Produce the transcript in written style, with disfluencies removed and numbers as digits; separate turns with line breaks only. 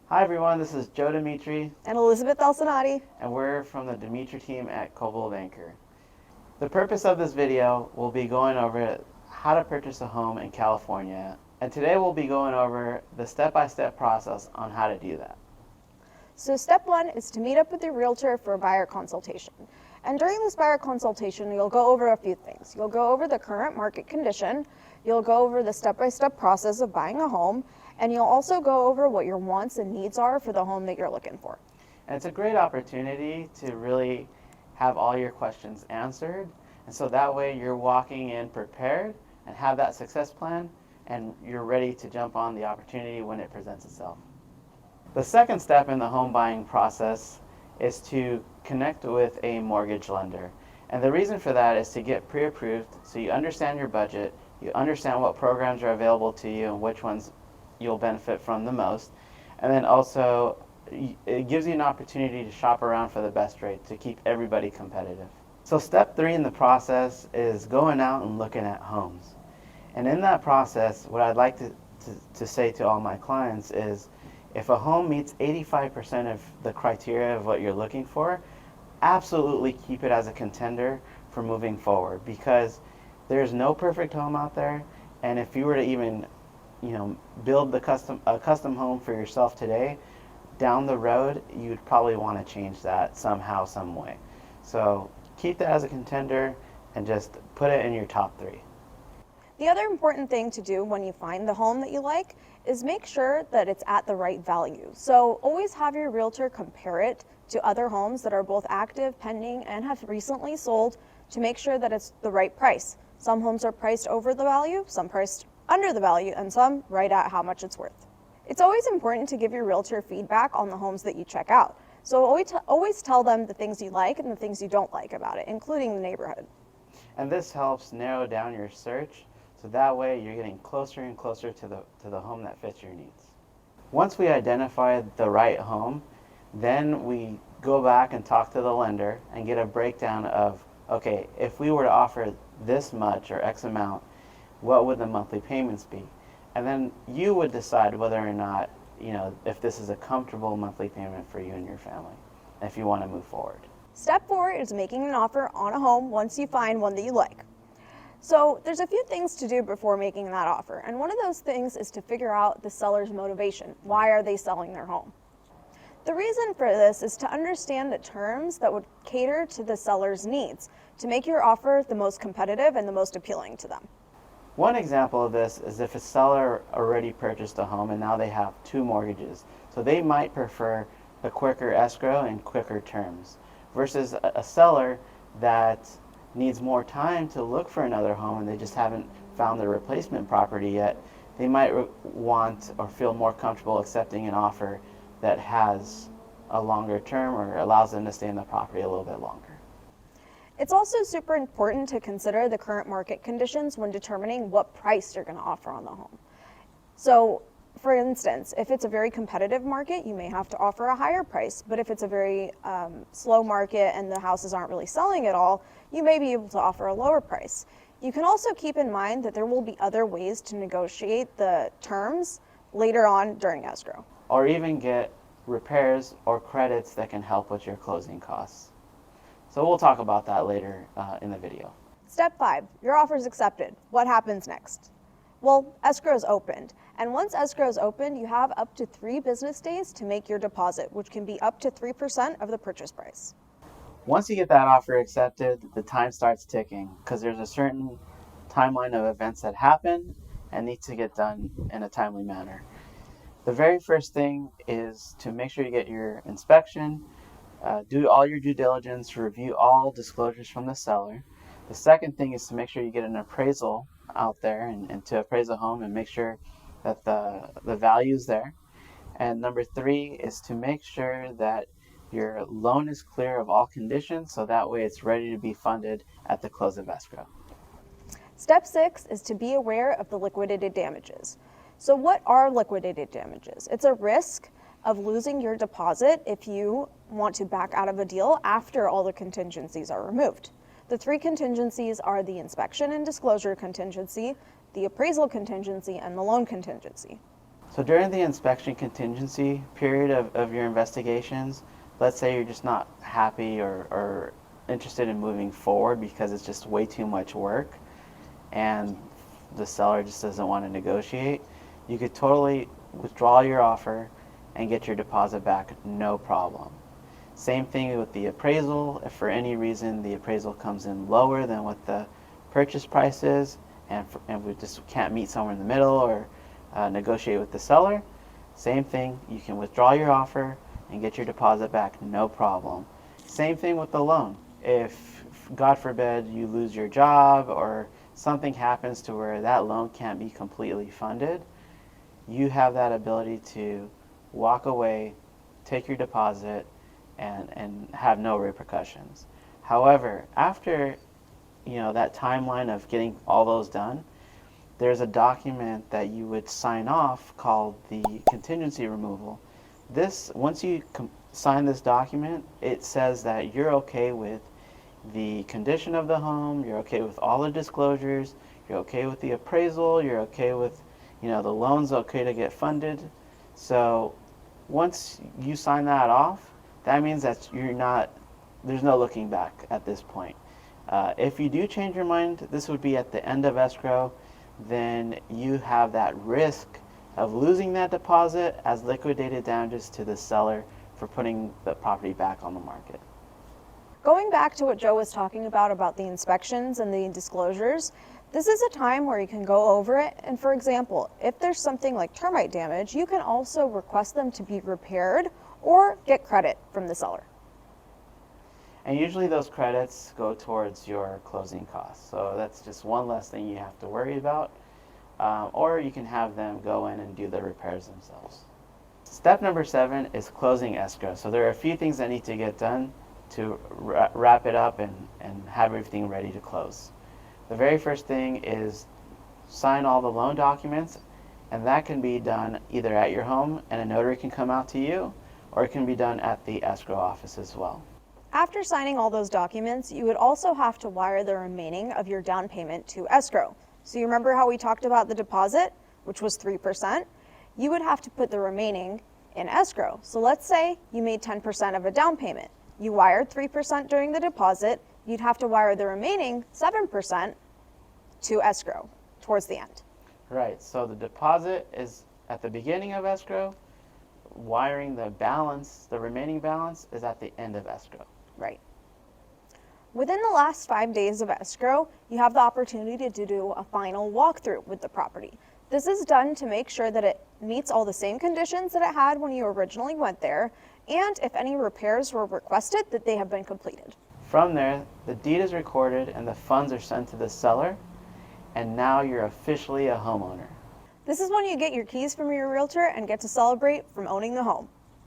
Hi everyone, this is Joe Demetry,
And Elizabeth Elsanadi.
and we're from the Demetry team at Coldwell Banker. The purpose of this video will be going over how to purchase a home in California, and today we'll be going over the step-by-step process on how to do that.
So step one is to meet up with your realtor for a buyer consultation. And during this buyer consultation, you'll go over a few things. You'll go over the current market condition, you'll go over the step-by-step process of buying a home, and you'll also go over what your wants and needs are for the home that you're looking for.
And it's a great opportunity to really have all your questions answered, and so that way you're walking in prepared and have that success plan, and you're ready to jump on the opportunity when it presents itself. The second step in the home buying process is to connect with a mortgage lender. And the reason for that is to get pre-approved so you understand your budget, you understand what programs are available to you and which ones you'll benefit from the most. And then also it gives you an opportunity to shop around for the best rate to keep everybody competitive. So step 3 in the process is going out and looking at homes. And in that process, what I'd like to say to all my clients is if a home meets 85% of the criteria of what you're looking for, absolutely keep it as a contender for moving forward, because there's no perfect home out there, and if you were to even build a custom home for yourself today, down the road you'd probably want to change that somehow, some way. So keep that as a contender and just put it in your top 3.
The other important thing to do when you find the home that you like is make sure that it's at the right value. So always have your realtor compare it to other homes that are both active, pending, and have recently sold to make sure that it's the right price. Some homes are priced over the value, some priced under the value, and some right at how much it's worth. It's always important to give your realtor feedback on the homes that you check out. So always tell them the things you like and the things you don't like about it, including the neighborhood.
And this helps narrow down your search, so that way you're getting closer and closer to the home that fits your needs. Once we identify the right home, then we go back and talk to the lender and get a breakdown of, okay, if we were to offer this much or X amount, what would the monthly payments be? And then you would decide whether or not, if this is a comfortable monthly payment for you and your family, if you want to move forward.
Step 4 is making an offer on a home once you find one that you like. So there's a few things to do before making that offer, and one of those things is to figure out the seller's motivation. Why are they selling their home? The reason for this is to understand the terms that would cater to the seller's needs to make your offer the most competitive and the most appealing to them.
One example of this is if a seller already purchased a home and now they have 2 mortgages. So they might prefer a quicker escrow and quicker terms versus a seller that needs more time to look for another home and they just haven't found the replacement property yet. They might want or feel more comfortable accepting an offer that has a longer term or allows them to stay in the property a little bit longer.
It's also super important to consider the current market conditions when determining what price you're going to offer on the home. So, for instance, if it's a very competitive market, you may have to offer a higher price. But if it's a very slow market and the houses aren't really selling at all, you may be able to offer a lower price. You can also keep in mind that there will be other ways to negotiate the terms later on during escrow.
Or even get repairs or credits that can help with your closing costs. So we'll talk about that later in the video.
Step 5, your offer is accepted. What happens next? Well, escrow is opened. And once escrow is opened, you have up to 3 business days to make your deposit, which can be up to 3% of the purchase price.
Once you get that offer accepted, the time starts ticking because there's a certain timeline of events that happen and need to get done in a timely manner. The very first thing is to make sure you get your inspection, do all your due diligence, review all disclosures from the seller. The second thing is to make sure you get an appraisal out there and to appraise a home and make sure that the value is there. And number 3 is to make sure that your loan is clear of all conditions so that way it's ready to be funded at the close of escrow.
Step 6 is to be aware of the liquidated damages. So what are liquidated damages? It's a risk of losing your deposit if you want to back out of a deal after all the contingencies are removed. The 3 contingencies are the inspection and disclosure contingency, the appraisal contingency, and the loan contingency.
So during the inspection contingency period of your investigations, let's say you're just not happy or interested in moving forward because it's just way too much work and the seller just doesn't want to negotiate, you could totally withdraw your offer and get your deposit back, no problem. Same thing with the appraisal. If for any reason the appraisal comes in lower than what the purchase price is, and we just can't meet somewhere in the middle or negotiate with the seller, same thing, you can withdraw your offer and get your deposit back, no problem. Same thing with the loan. If, God forbid, you lose your job or something happens to where that loan can't be completely funded, you have that ability to walk away, take your deposit, and have no repercussions. However, after that timeline of getting all those done, there's a document that you would sign off called the contingency removal. Once you sign this document, it says that you're okay with the condition of the home, you're okay with all the disclosures, you're okay with the appraisal, you're okay with, the loan's okay to get funded. So once you sign that off, that means that there's no looking back at this point. If you do change your mind, this would be at the end of escrow, then you have that risk of losing that deposit as liquidated damages to the seller for putting the property back on the market.
Going back to what Joe was talking about the inspections and the disclosures, this is a time where you can go over it. And for example, if there's something like termite damage, you can also request them to be repaired or get credit from the seller.
And usually those credits go towards your closing costs. So that's just one less thing you have to worry about. Or you can have them go in and do the repairs themselves. Step number 7 is closing escrow. So there are a few things that need to get done to wrap it up and have everything ready to close. The very first thing is sign all the loan documents, and that can be done either at your home and a notary can come out to you, or it can be done at the escrow office as well.
After signing all those documents, you would also have to wire the remaining of your down payment to escrow. So you remember how we talked about the deposit, which was 3%? You would have to put the remaining in escrow. So let's say you made 10% of a down payment. You wired 3% during the deposit, you'd have to wire the remaining 7% to escrow towards the end.
Right, so the deposit is at the beginning of escrow, wiring the balance, the remaining balance, is at the end of escrow.
Right. Within the last 5 days of escrow, you have the opportunity to do a final walkthrough with the property. This is done to make sure that it meets all the same conditions that it had when you originally went there, and if any repairs were requested, that they have been completed.
From there, the deed is recorded and the funds are sent to the seller, and now you're officially a homeowner.
This is when you get your keys from your realtor and get to celebrate from owning the home.